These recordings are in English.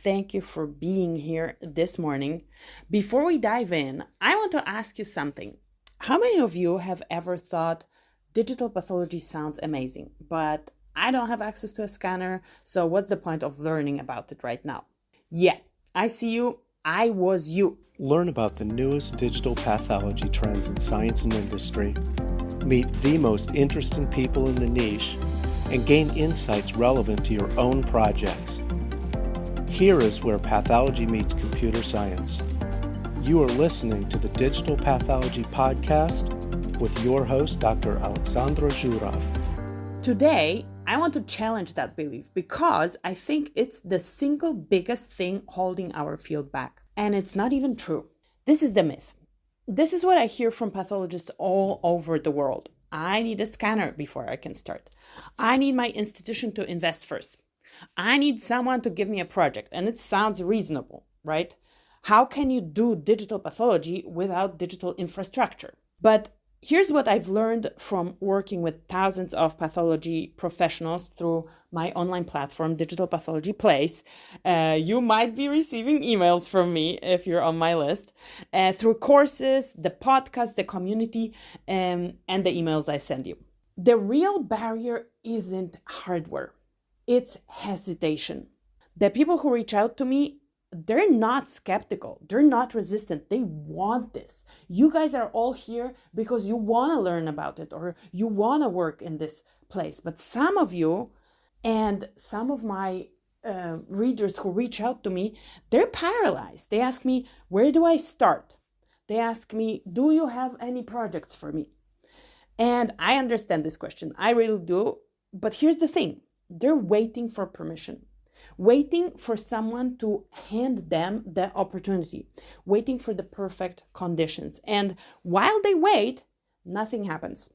Thank you for being here this morning. Before we dive in, I want to ask you something. How many of you have ever thought digital pathology sounds amazing, but I don't have access to a scanner, so what's the point of learning about it right now? Yeah, I see you. I was you. Learn about the newest digital pathology trends in science and industry, meet the most interesting people in the niche, and gain insights relevant to your own projects. Here is where pathology meets computer science. You are listening to the Digital Pathology Podcast with your host, Dr. Alexandra Zhurov. Today, I want to challenge that belief because I think it's the single biggest thing holding our field back. And it's not even true. This is the myth. This is what I hear from pathologists all over the world. I need a scanner before I can start. I need my institution to invest first. I need someone to give me a project, and it sounds reasonable, right? How can you do digital pathology without digital infrastructure? But here's what I've learned from working with thousands of pathology professionals through my online platform, Digital Pathology Place. You might be receiving emails from me if you're on my list, through courses, the podcast, the community, and the emails I send you. The real barrier isn't hardware. It's hesitation. The people who reach out to me, they're not skeptical. They're not resistant. They want this. You guys are all here because you want to learn about it or you want to work in this place. But some of you and some of my readers who reach out to me, they're paralyzed. They ask me, where do I start? They ask me, do you have any projects for me? And I understand this question. I really do. But here's the thing. They're waiting for permission, waiting for someone to hand them the opportunity, waiting for the perfect conditions. And while they wait, nothing happens.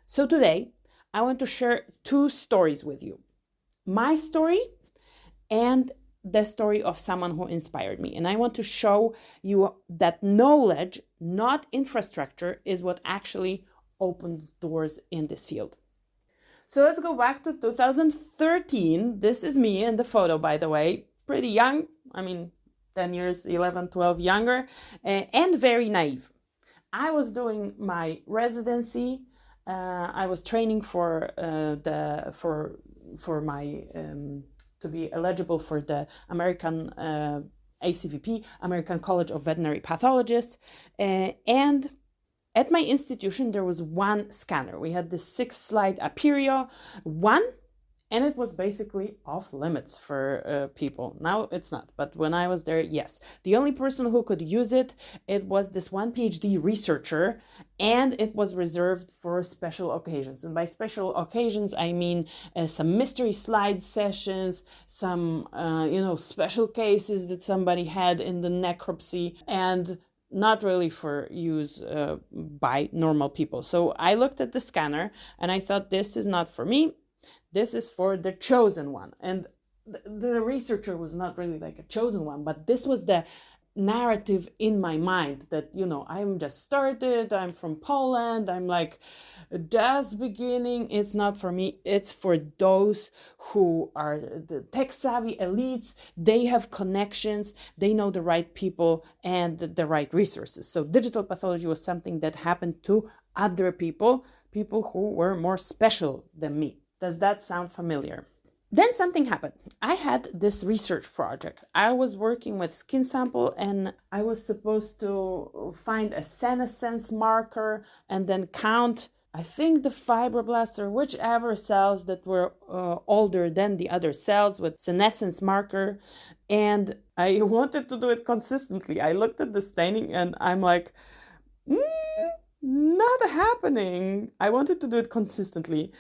So today, I want to share two stories with you. My story and the story of someone who inspired me. And I want to show you that knowledge, not infrastructure, is what actually opens doors in this field. So let's go back to 2013. This is me in the photo, by the way. Pretty young. 10 years, 11, 12 younger, and very naive. I was doing my residency. I was training to be eligible for the American ACVP, American College of Veterinary Pathologists, and at my institution, there was one scanner. We had this 6-slide Aperio, and it was basically off limits for people. Now it's not, but when I was there, yes. The only person who could use it, it was this one PhD researcher, and it was reserved for special occasions. And by special occasions, I mean some mystery slide sessions, some special cases that somebody had in the necropsy, and not really for use by normal people. So I looked at the scanner and I thought, this is not for me. This is for the chosen one. And the researcher was not really like a chosen one, but this was the narrative in my mind that, I'm just started, I'm from Poland, I'm like just beginning. It's not for me. It's for those who are the tech savvy elites. They have connections, they know the right people and the right resources. So digital pathology was something that happened to other people who were more special than me. Does that sound familiar? Then something happened. I had this research project. I was working with skin sample and I was supposed to find a senescence marker and then count, I think, the fibroblasts or whichever cells that were older than the other cells with senescence marker. And I wanted to do it consistently. I looked at the staining and I'm like, not happening. I wanted to do it consistently,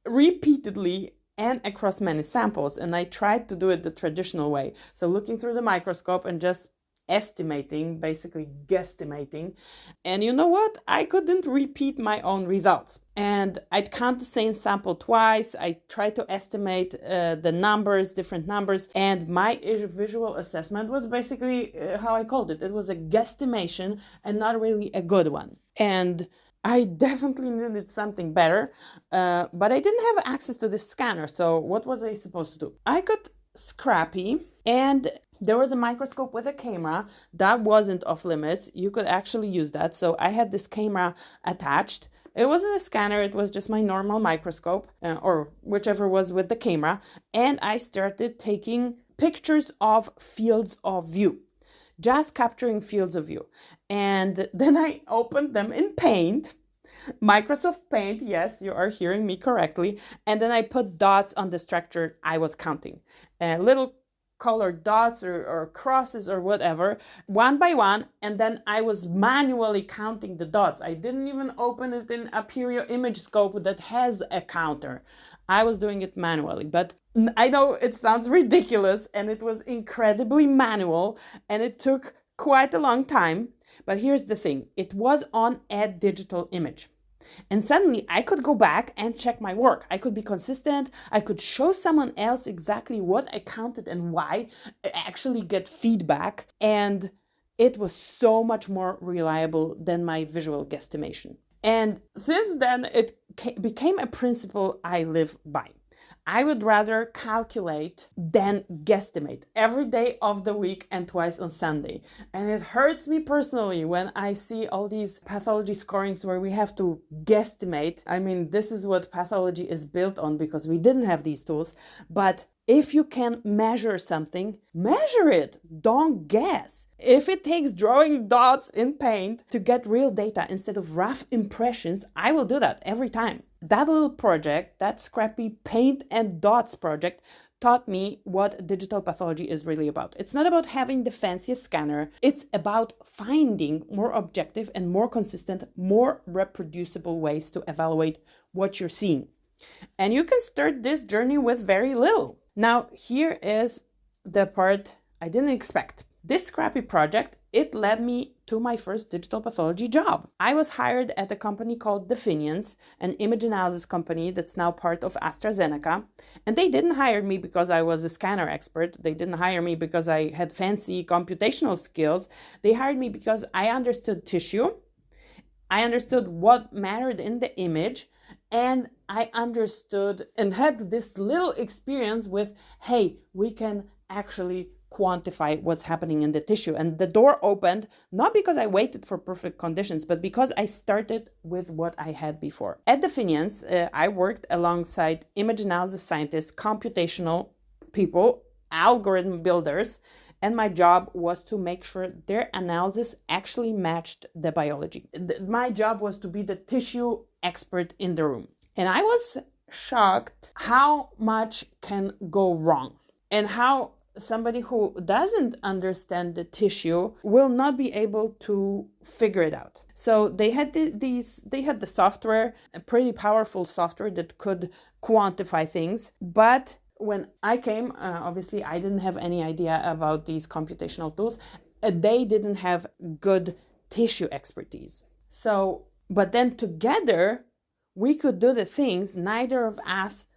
repeatedly, and across many samples. And I tried to do it the traditional way. So looking through the microscope and just estimating, basically guesstimating. And you know what? I couldn't repeat my own results. And I'd count the same sample twice. I tried to estimate the numbers, different numbers. And my visual assessment was basically how I called it. It was a guesstimation and not really a good one. And I definitely needed something better, but I didn't have access to this scanner. So what was I supposed to do? I could scrappy, and there was a microscope with a camera that wasn't off limits. You could actually use that. So I had this camera attached. It wasn't a scanner, it was just my normal microscope, or whichever was with the camera. And I started taking pictures of fields of view, just capturing fields of view. And then I opened them in Paint, Microsoft Paint. Yes, you are hearing me correctly. And then I put dots on the structure I was counting, little colored dots or crosses or whatever, one by one. And then I was manually counting the dots. I didn't even open it in a Aperio image scope that has a counter. I was doing it manually, but I know it sounds ridiculous, and it was incredibly manual, and it took quite a long time. But here's the thing, it was on a digital image. And suddenly I could go back and check my work. I could be consistent. I could show someone else exactly what I counted and why, actually get feedback. And it was so much more reliable than my visual guesstimation. And since then, it became a principle I live by. I would rather calculate than guesstimate every day of the week and twice on Sunday. And it hurts me personally when I see all these pathology scorings where we have to guesstimate. I mean, this is what pathology is built on because we didn't have these tools. But if you can measure something, measure it. Don't guess. If it takes drawing dots in Paint to get real data instead of rough impressions, I will do that every time. That little project, that scrappy Paint and dots project, taught me what digital pathology is really about. It's not about having the fanciest scanner. It's about finding more objective and more consistent, more reproducible ways to evaluate what you're seeing. And you can start this journey with very little. Now, here is the part I didn't expect. This scrappy project, it led me to my first digital pathology job. I was hired at a company called Definiens, an image analysis company that's now part of AstraZeneca. And they didn't hire me because I was a scanner expert. They didn't hire me because I had fancy computational skills. They hired me because I understood tissue. I understood what mattered in the image. And I understood and had this little experience with, hey, we can actually quantify what's happening in the tissue. And the door opened, not because I waited for perfect conditions, but because I started with what I had before. At Definiens, I worked alongside image analysis scientists, computational people, algorithm builders, and my job was to make sure their analysis actually matched the biology. My job was to be the tissue expert in the room. And I was shocked how much can go wrong and how somebody who doesn't understand the tissue will not be able to figure it out. So they had the software, a pretty powerful software that could quantify things. But when I came, obviously I didn't have any idea about these computational tools. They didn't have good tissue expertise. So, but then together we could do the things neither of us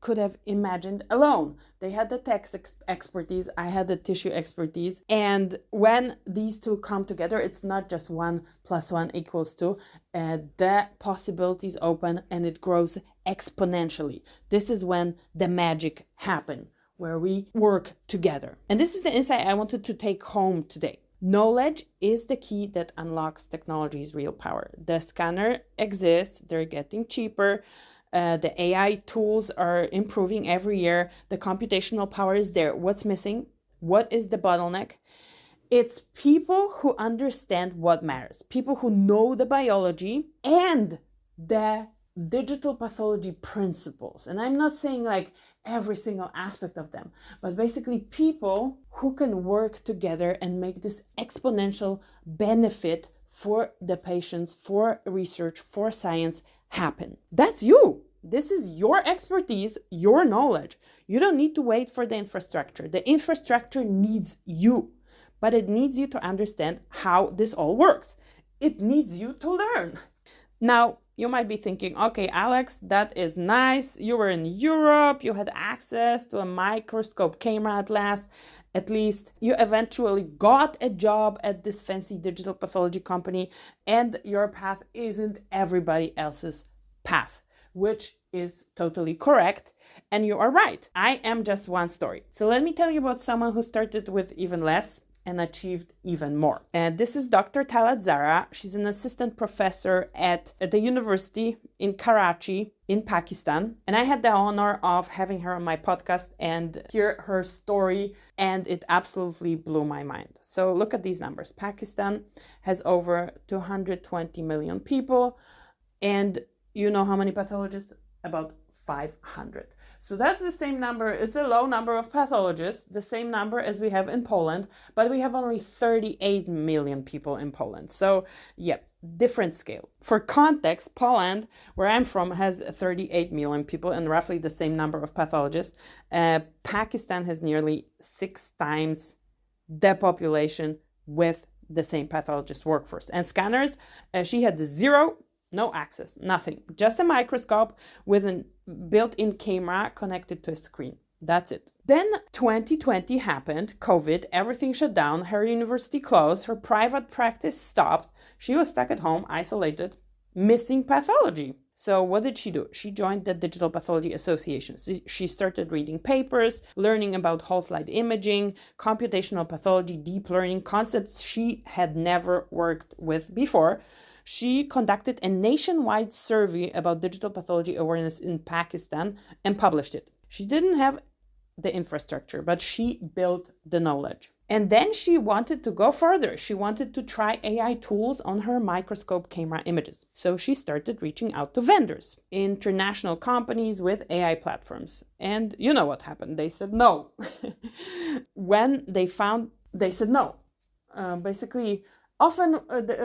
could have imagined alone. They had the text expertise, I had the tissue expertise. And when these two come together, it's not just 1 + 1 = 2. The possibilities open and it grows exponentially. This is when the magic happens, where we work together. And this is the insight I wanted to take home today. Knowledge is the key that unlocks technology's real power. The scanner exists, they're getting cheaper. The AI tools are improving every year. The computational power is there. What's missing? What is the bottleneck? It's people who understand what matters, people who know the biology and the digital pathology principles. And I'm not saying like every single aspect of them, but basically people who can work together and make this exponential benefit for the patients, for research, for science happen. That's you. This is your expertise, your knowledge. You don't need to wait for the infrastructure. The infrastructure needs you, but it needs you to understand how this all works. It needs you to learn. Now, you might be thinking, okay, Alex, that is nice. You were in Europe. You had access to a microscope camera at last. At least you eventually got a job at this fancy digital pathology company, and your path isn't everybody else's path. which is totally correct. And you are right. I am just one story. So let me tell you about someone who started with even less and achieved even more. And this is Dr. Talat Zehra. She's an assistant professor at the university in Karachi in Pakistan. And I had the honor of having her on my podcast and hear her story, and it absolutely blew my mind. So look at these numbers. Pakistan has over 220 million people, and you know how many pathologists? About 500. So that's the same number. It's a low number of pathologists, the same number as we have in Poland, but we have only 38 million people in Poland. So yeah, different scale. For context, Poland, where I'm from, has 38 million people and roughly the same number of pathologists. Pakistan has nearly 6 times the population with the same pathologist workforce. And scanners, she had 0, no access, nothing. Just a microscope with a built-in camera connected to a screen. That's it. Then 2020 happened, COVID, everything shut down, her university closed, her private practice stopped. She was stuck at home, isolated, missing pathology. So what did she do? She joined the Digital Pathology Association. She started reading papers, learning about whole slide imaging, computational pathology, deep learning, concepts she had never worked with before. She conducted a nationwide survey about digital pathology awareness in Pakistan and published it. She didn't have the infrastructure, but she built the knowledge. And then she wanted to go further. She wanted to try AI tools on her microscope camera images. So she started reaching out to vendors, international companies with AI platforms. And you know what happened? They said no. They said no. Basically, often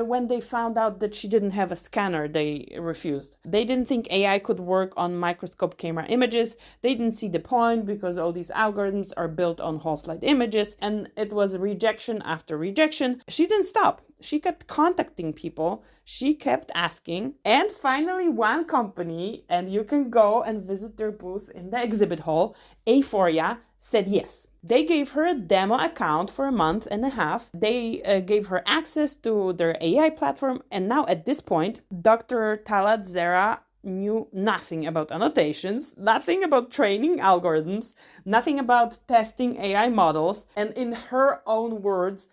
when they found out that she didn't have a scanner, they refused. They didn't think AI could work on microscope camera images. They didn't see the point because all these algorithms are built on whole slide images, and it was rejection after rejection. She didn't stop. She kept contacting people. She kept asking. And finally, one company, and you can go and visit their booth in the exhibit hall, Aphoria, said yes. They gave her a demo account for a month and a half. They gave her access to their AI platform. And now at this point, Dr. Talat Zehra knew nothing about annotations, nothing about training algorithms, nothing about testing AI models. And in her own words,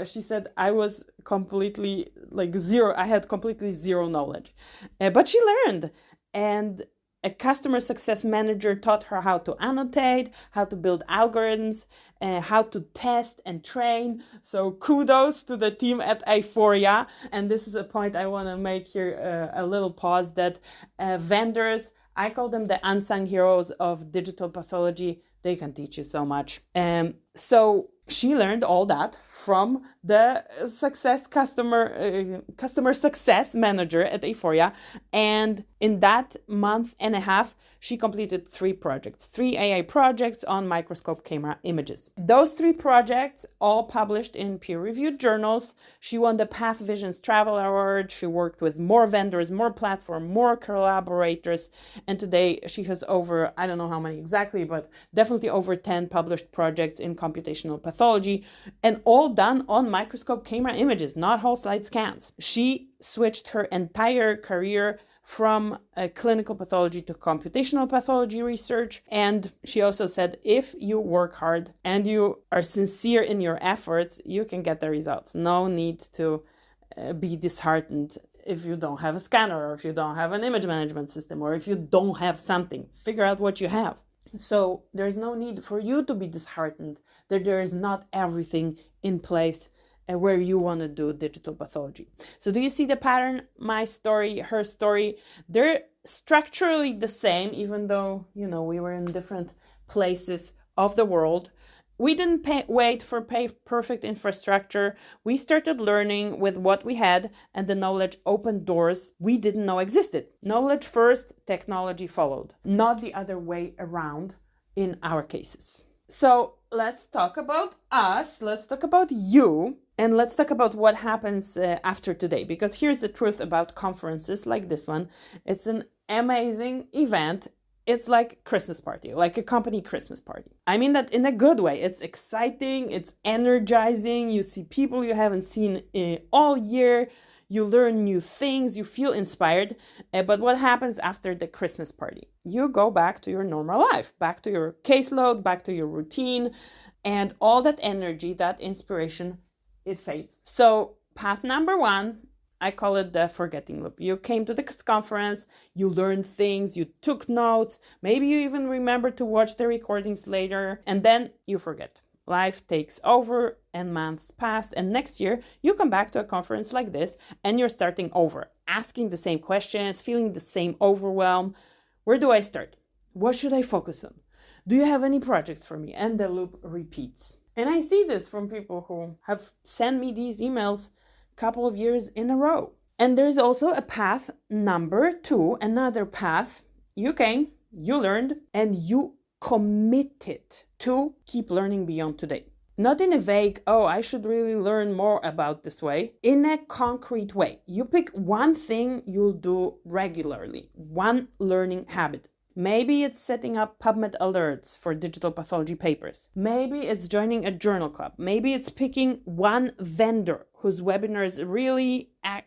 she said, I was completely zero. I had completely zero knowledge. But she learned. And a customer success manager taught her how to annotate, how to build algorithms, how to test and train. So kudos to the team at Aphoria. And this is a point I want to make here, a little pause, that vendors, I call them the unsung heroes of digital pathology. They can teach you so much. So she learned all that from the customer success manager at Aphoria. And in that month and a half, she completed 3 projects, 3 AI projects on microscope camera images. Those 3 projects all published in peer-reviewed journals. She won the Path Visions Travel Award. She worked with more vendors, more platforms, more collaborators. And today she has over, I don't know how many exactly, but definitely over 10 published projects in computational pathology, and all done on microscope camera images, not whole slide scans. She switched her entire career from clinical pathology to computational pathology research. And she also said, if you work hard and you are sincere in your efforts, you can get the results. No need to be disheartened if you don't have a scanner, or if you don't have an image management system, or if you don't have something. Figure out what you have. So there's no need for you to be disheartened that there is not everything in place where you want to do digital pathology. So do you see the pattern? My story, her story, they're structurally the same, even though, we were in different places of the world. We didn't wait for perfect infrastructure. We started learning with what we had, and the knowledge opened doors we didn't know existed. Knowledge first, technology followed, not the other way around in our cases. So let's talk about us, let's talk about you, and let's talk about what happens after today. Because here's the truth about conferences like this one. It's an amazing event. It's like Christmas party, like a company Christmas party. I mean that in a good way. It's exciting, it's energizing. You see people you haven't seen all year. you learn new things, you feel inspired. But what happens after the Christmas party? You go back to your normal life, back to your caseload, back to your routine, and all that energy, that inspiration, it fades. So path number 1, I call it the forgetting loop. You came to this conference, you learned things, you took notes, maybe you even remember to watch the recordings later, and then you forget. Life takes over and months pass, and next year you come back to a conference like this and you're starting over, asking the same questions, feeling the same overwhelm. Where do I start? What should I focus on? Do you have any projects for me? And the loop repeats. And I see this from people who have sent me these emails couple of years in a row. And there's also a path number 2, another path. You came, you learned, and you committed to keep learning beyond today. Not in a vague, I should really learn more about this way. In a concrete way. You pick one thing you'll do regularly, one learning habit. Maybe it's setting up PubMed alerts for digital pathology papers. Maybe it's joining a journal club. Maybe it's picking one vendor whose webinars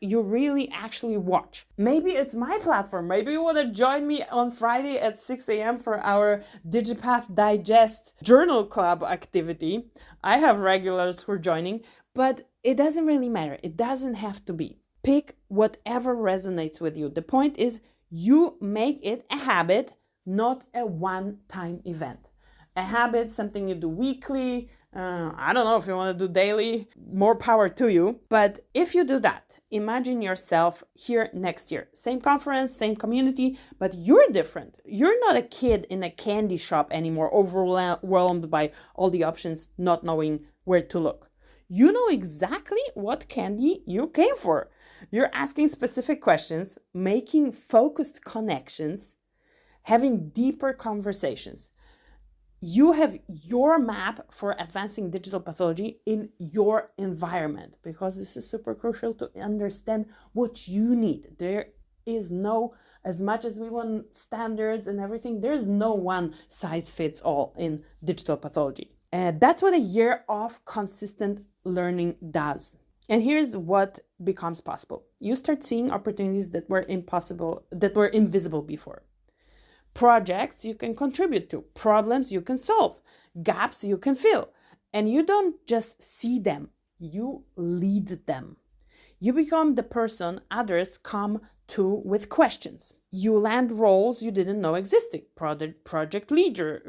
you really actually watch. Maybe it's my platform. Maybe you want to join me on Friday at 6 a.m. for our DigiPath Digest journal club activity. I have regulars who are joining, but it doesn't really matter. It doesn't have to be. Pick whatever resonates with you. The point is you make it a habit, not a one-time event. A habit, something you do weekly. I don't know if you want to do daily, more power to you. But if you do that, imagine yourself here next year. Same conference, same community, but you're different. You're not a kid in a candy shop anymore, overwhelmed by all the options, not knowing where to look. You know exactly what candy you came for. You're asking specific questions, making focused connections, having deeper conversations. You have your map for advancing digital pathology in your environment, because this is super crucial to understand what you need. There is no, as much as we want standards and everything, there's no one size fits all in digital pathology. And that's what a year of consistent learning does. And here's what becomes possible. You start seeing opportunities that were invisible before. Projects you can contribute to, problems you can solve, gaps you can fill. And you don't just see them, you lead them. You become the person others come to with questions. You land roles you didn't know existed. Project leader,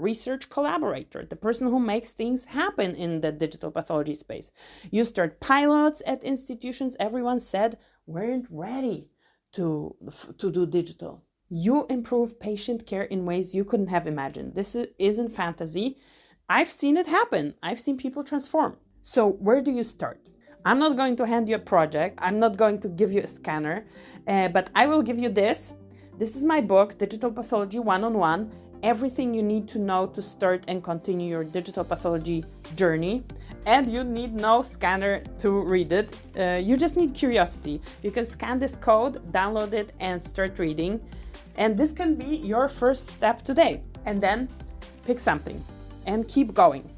research collaborator, the person who makes things happen in the digital pathology space. You start pilots at institutions everyone said weren't ready to do digital. You improve patient care in ways you couldn't have imagined. This isn't fantasy. I've seen it happen. I've seen people transform. So where do you start? I'm not going to hand you a project. I'm not going to give you a scanner, but I will give you this. This is my book, Digital Pathology 101. Everything you need to know to start and continue your digital pathology journey. And you need no scanner to read it. You just need curiosity. You can scan this code, download it, and start reading. And this can be your first step today. And then pick something and keep going.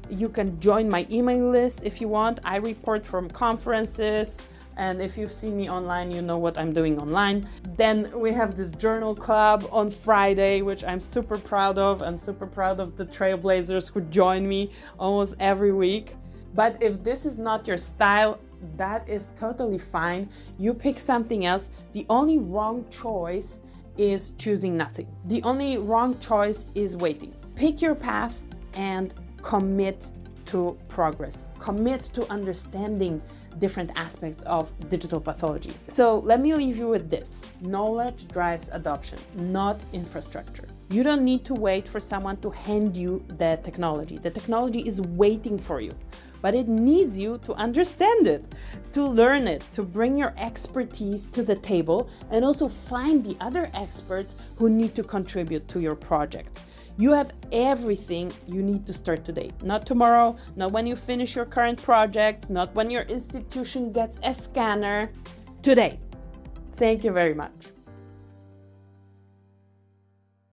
You can join my email list if you want. I report from conferences. And if you've seen me online, you know what I'm doing online. Then we have this journal club on Friday, which I'm super proud of, and super proud of the trailblazers who join me almost every week. But if this is not your style, that is totally fine. You pick something else. The only wrong choice is choosing nothing. The only wrong choice is waiting. Pick your path and commit to progress. Commit to understanding different aspects of digital pathology. So let me leave you with this. Knowledge drives adoption, not infrastructure. You don't need to wait for someone to hand you the technology. The technology is waiting for you, but it needs you to understand it, to learn it, to bring your expertise to the table, and also find the other experts who need to contribute to your project. You have everything you need to start today, not tomorrow, not when you finish your current projects, not when your institution gets a scanner. Today. Thank you very much.